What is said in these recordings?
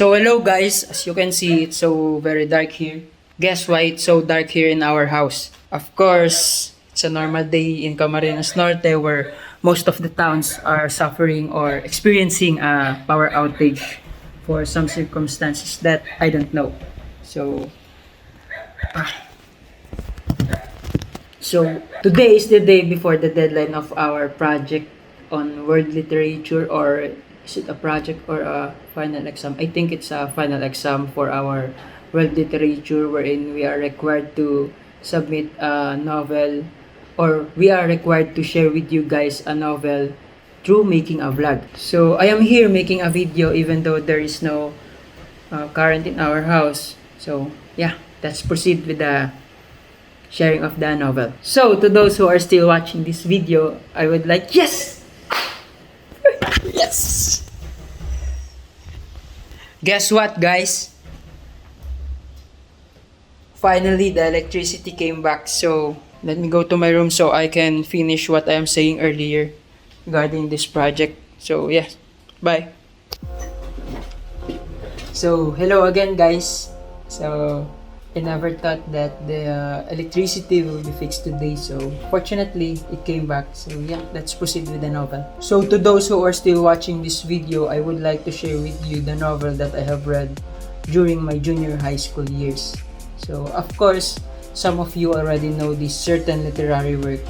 So hello guys, as you can see, it's so very dark here. Guess why it's so dark here in our house? Of course, it's a normal day in Camarines Norte where most of the towns are suffering or experiencing a power outage for some circumstances that I don't know. So, so today is the day before the deadline of our project on world literature, or is it a project or a final exam? I think it's a final exam for our world literature, wherein we are required to submit a novel, or we are required to share with you guys a novel through making a vlog. So I am here making a video even though there is no current in our house. So yeah, let's proceed with the sharing of the novel. So to those who are still watching this video, I would like, yes! Yes! Guess what, guys? Finally, the electricity came back. So let me go to my room so I can finish what I am saying earlier regarding this project. So yeah, bye. So hello again, guys. So I never thought that the electricity will be fixed today, so fortunately it came back. So yeah, let's proceed with the novel. So to those who are still watching this video, I would like to share with you the novel that I have read during my junior high school years. So of course, some of you already know this certain literary work,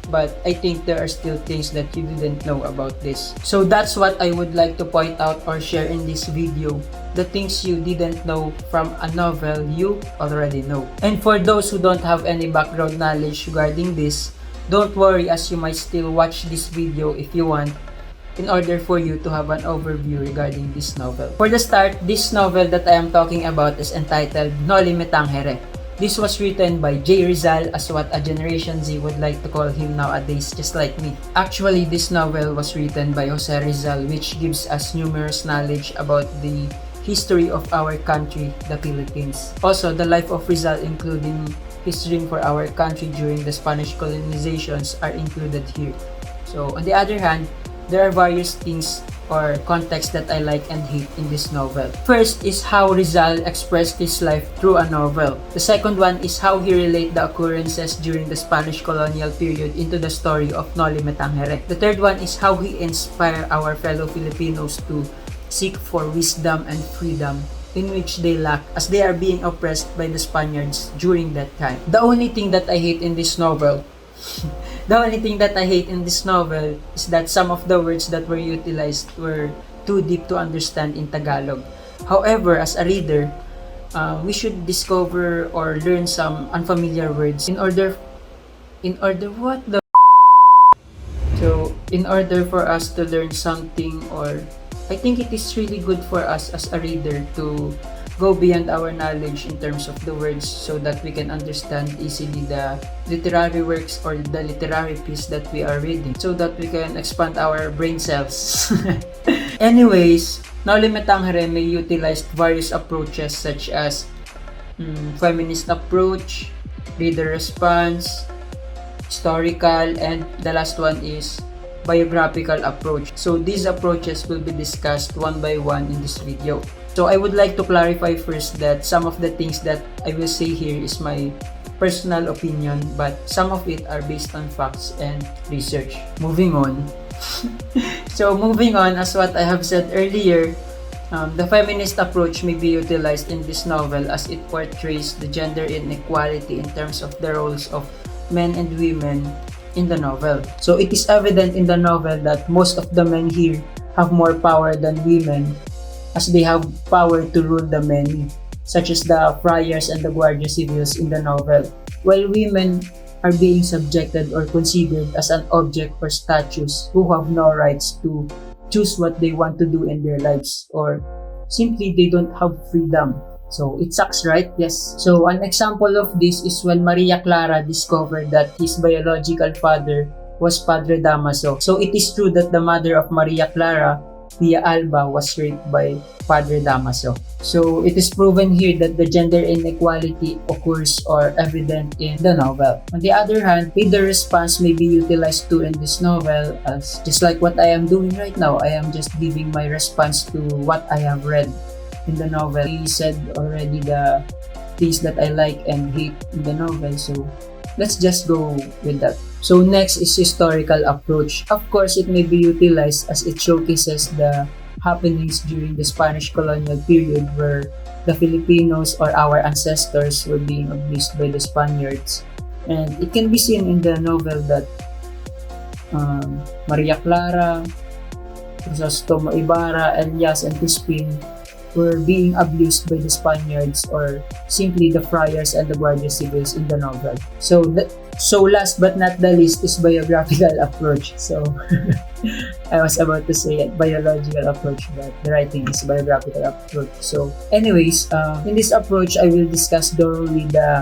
but I think there are still things that you didn't know about this. So that's what I would like to point out or share in this video, the things you didn't know from a novel you already know. And for those who don't have any background knowledge regarding this, don't worry, as you might still watch this video if you want, in order for you to have an overview regarding this novel. For the start, this novel that I am talking about is entitled Noli Tangere. This was written by J. Rizal, as what a Generation Z would like to call him nowadays, just like me. Actually, this novel was written by Jose Rizal, which gives us numerous knowledge about the history of our country, the Philippines. Also, the life of Rizal, including history for our country during the Spanish colonizations, are included here. So, on the other hand, there are various things or context that I like and hate in this novel. First is how Rizal expressed his life through a novel. The second one is how he relate the occurrences during the Spanish colonial period into the story of Noli Tangere. The third one is how he inspire our fellow Filipinos to seek for wisdom and freedom in which they lack, as they are being oppressed by the Spaniards during that time. The only thing that I hate in this novel is that some of the words that were utilized were too deep to understand in Tagalog. However, as a reader, we should discover or learn some unfamiliar words in order for us to learn something, or I think it is really good for us as a reader to go beyond our knowledge in terms of the words, so that we can understand easily the literary works or the literary piece that we are reading, so that we can expand our brain cells. Anyways, Noli Tangere may utilize various approaches such as feminist approach, reader response, historical, and the last one is biographical approach. So these approaches will be discussed one by one in this video. So I would like to clarify first that some of the things that I will say here is my personal opinion, but some of it are based on facts and research. Moving on. Moving on, as what I have said earlier, the feminist approach may be utilized in this novel as it portrays the gender inequality in terms of the roles of men and women in the novel. So it is evident in the novel that most of the men here have more power than women, as they have power to rule the many, such as the friars and the guardia civils in the novel, while women are being subjected or considered as an object or statues who have no rights to choose what they want to do in their lives, or simply they don't have freedom. So it sucks, right? Yes. So an example of this is when Maria Clara discovered that his biological father was Padre Damaso. So it is true that the mother of Maria Clara, Pia Alba, was raped by Padre Damaso. So it is proven here that the gender inequality occurs or evident in the novel. On the other hand, reader response may be utilized too in this novel, as just like what I am doing right now, I am just giving my response to what I have read. in the novel. He said already the things that I like and hate in the novel, so let's just go with that. So next is historical approach. Of course, it may be utilized as it showcases the happenings during the Spanish colonial period where the Filipinos or our ancestors were being abused by the Spaniards. And it can be seen in the novel that Maria Clara, Crisostomo Ibarra, Elias, and Crispin were being abused by the Spaniards or simply the friars and the Guardia Civils in the novel. So last but not the least is biographical approach. So I was about to say it, biological approach, but the writing is biographical approach. So anyways, in this approach, I will discuss thoroughly the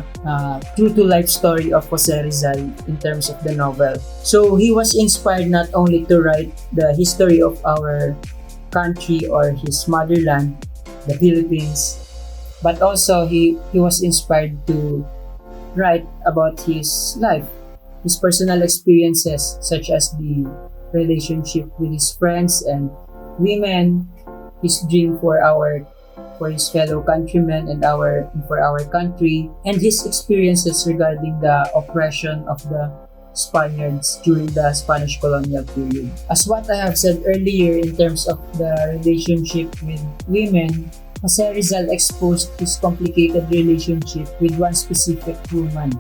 true-to-life story of Jose Rizal in terms of the novel. So he was inspired not only to write the history of our country or his motherland, the Philippines, but also he was inspired to write about his life, his personal experiences, such as the relationship with his friends and women, his dream for his fellow countrymen and for our country, and his experiences regarding the oppression of the Spaniards during the Spanish colonial period. As what I have said earlier in terms of the relationship with women, Jose Rizal exposed his complicated relationship with one specific woman.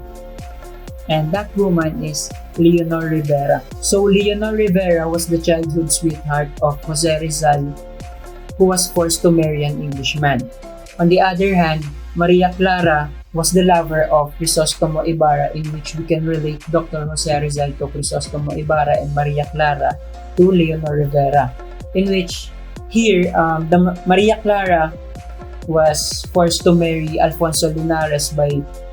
And that woman is Leonor Rivera. So Leonor Rivera was the childhood sweetheart of Jose Rizal, who was forced to marry an Englishman. On the other hand, Maria Clara was the lover of Crisostomo Ibarra, in which we can relate Dr. Jose Rizal to Crisostomo Ibarra and Maria Clara to Leonor Rivera, in which here Maria Clara was forced to marry Alfonso Linares by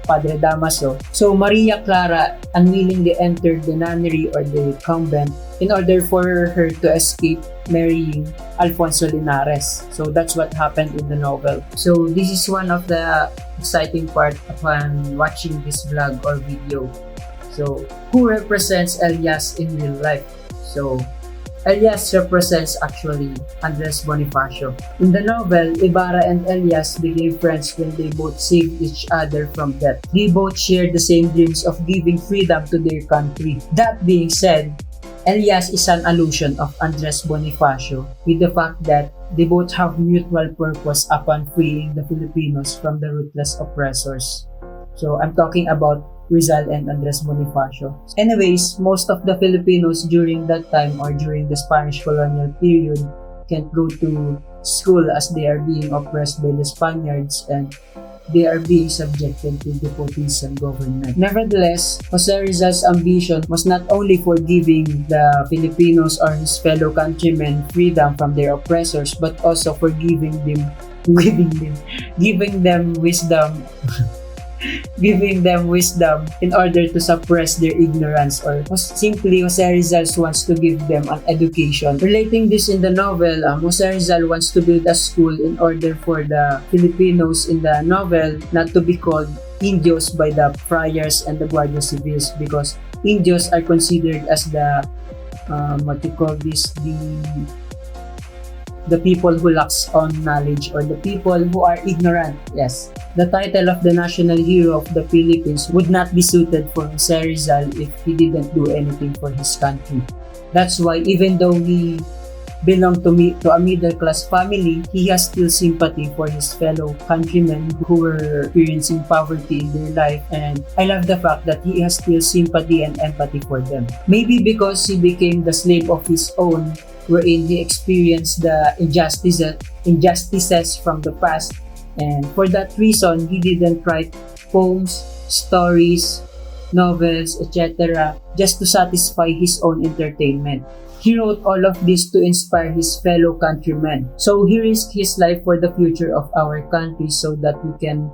Padre Damaso. So Maria Clara unwillingly entered the nunnery or the convent in order for her to escape marrying Alfonso Linares. So that's what happened in the novel. So this is one of the exciting part upon watching this vlog or video. So who represents Elias in real life? So Elias represents actually Andres Bonifacio. In the novel, Ibarra and Elias became friends when they both saved each other from death. They both shared the same dreams of giving freedom to their country. That being said, Elias is an allusion of Andres Bonifacio with the fact that they both have mutual purpose upon freeing the Filipinos from the ruthless oppressors. So I'm talking about Rizal and Andres Bonifacio. Anyways, most of the Filipinos during that time or during the Spanish colonial period can't go to school as they are being oppressed by the Spaniards and they are being subjected to despotism government. Nevertheless, Jose Rizal's ambition was not only for giving the Filipinos or his fellow countrymen freedom from their oppressors, but also for giving them wisdom giving them wisdom in order to suppress their ignorance, or simply Jose Rizal wants to give them an education. Relating this in the novel, Jose Rizal wants to build a school in order for the Filipinos in the novel not to be called Indios by the friars and the Guardia Civils, because Indios are considered as the the people who lacks on knowledge or the people who are ignorant. Yes, the title of the national hero of the Philippines would not be suited for Jose Rizal if he didn't do anything for his country. That's why even though he belonged to a middle class family, he has still sympathy for his fellow countrymen who were experiencing poverty in their life, and I love the fact that he has still sympathy and empathy for them. Maybe because he became the slave of his own, wherein he experienced the injustices from the past, and for that reason he didn't write poems, stories, novels, etc. just to satisfy his own entertainment. He wrote all of this to inspire his fellow countrymen. So he risked his life for the future of our country so that we can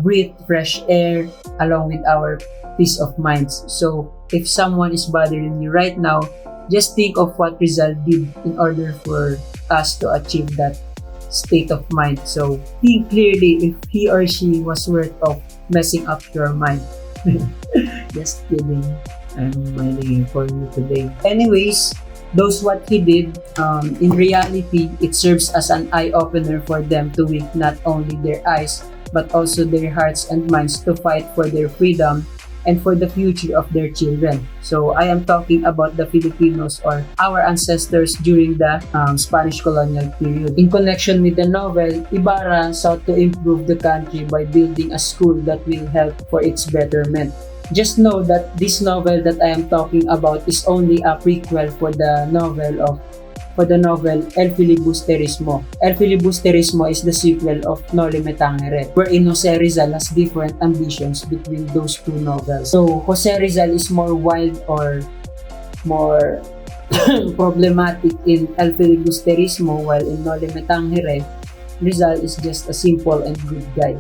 breathe fresh air along with our peace of minds. So if someone is bothering you right now, just think of what Rizal did in order for us to achieve that state of mind. So think clearly if he or she was worth of messing up your mind. Just kidding. I'm smiling for you today. Anyways, Those what he did, in reality, it serves as an eye-opener for them to wake not only their eyes, but also their hearts and minds to fight for their freedom and for the future of their children. So I am talking about the Filipinos or our ancestors during the Spanish colonial period. In connection with the novel, Ibarra sought to improve the country by building a school that will help for its betterment. Just know that this novel that I am talking about is only a prequel for the novel El Filibusterismo. El Filibusterismo is the sequel of Noli, Tangere, wherein Jose Rizal has different ambitions between those two novels. So Jose Rizal is more wild or more problematic in El Filibusterismo, while in Noli, Tangere, Rizal is just a simple and good guy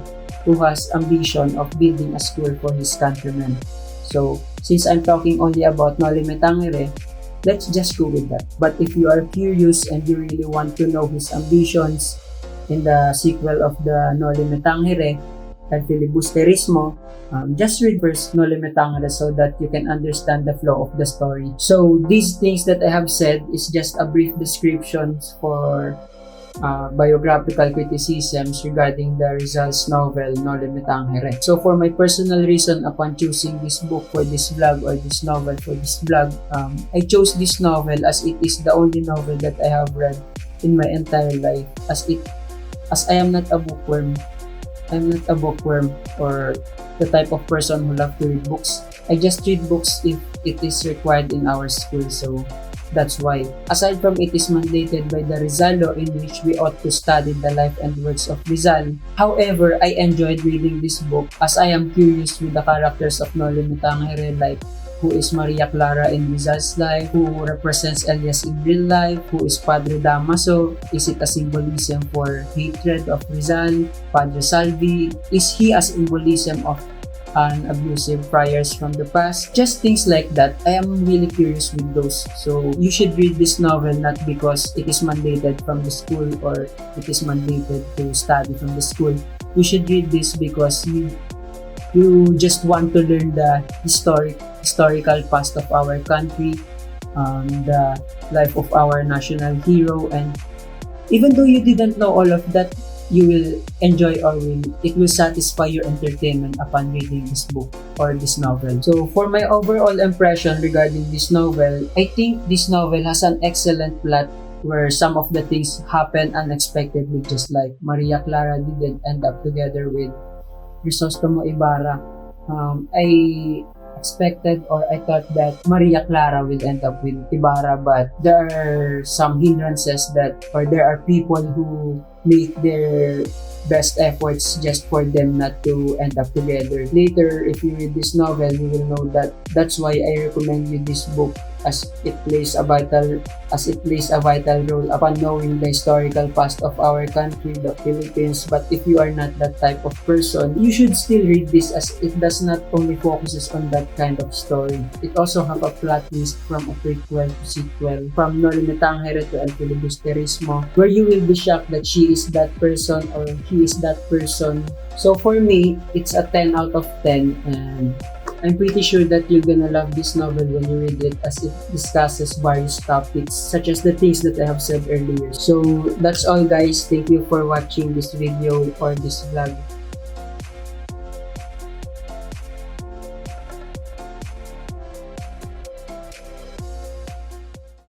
who has ambition of building a school for his countrymen. So since I'm talking only about Noli, Tangere, let's just go with that. But if you are curious and you really want to know his ambitions in the sequel of the Noli, Tangere, El Filibusterismo, just read first Noli, Tangere so that you can understand the flow of the story. So these things that I have said is just a brief description for biographical criticisms regarding the Rizal's novel Noli, Tangere. So for my personal reason upon choosing this book for this vlog or this novel for this vlog, I chose this novel as it is the only novel that I have read in my entire life, as I am not a bookworm. I'm not a bookworm or the type of person who love to read books. I just read books if it is required in our school, so that's why. Aside from it is mandated by the Rizal law in which we ought to study the life and works of Rizal. However, I enjoyed reading this book as I am curious with the characters of Noli, Tangere, like who is Maria Clara in Rizal's life, who represents Elias in real life, who is Padre Damaso, is it a symbolism for hatred of Rizal, Padre Salvi, is he a symbolism of an abusive priors from the past, just things like that. I am really curious with those. So you should read this novel not because it is mandated from the school or it is mandated to study from the school. You should read this because you just want to learn the historical past of our country, the life of our national hero, and even though you didn't know all of that, you will enjoy or it will satisfy your entertainment upon reading this book or this novel. So for my overall impression regarding this novel, I think this novel has an excellent plot where some of the things happen unexpectedly, just like Maria Clara didn't end up together with Crisostomo Ibarra. I expected or I thought that Maria Clara will end up with Ibarra, but there are some hindrances or there are people who make their best efforts just for them not to end up together. Later, if you read this novel, you will know that that's why I recommend you this book, as it plays a vital role upon knowing the historical past of our country, the Philippines. But if you are not that type of person, you should still read this, as it does not only focuses on that kind of story. It also have a plot twist from a prequel to sequel, from Noli, Tangere to El Filibusterismo, where you will be shocked that she is that person or he is that person. So for me, it's a 10 out of 10, and I'm pretty sure that you're gonna love this novel when you read it, as it discusses various topics such as the things that I have said earlier. So that's all, guys. Thank you for watching this video or this vlog.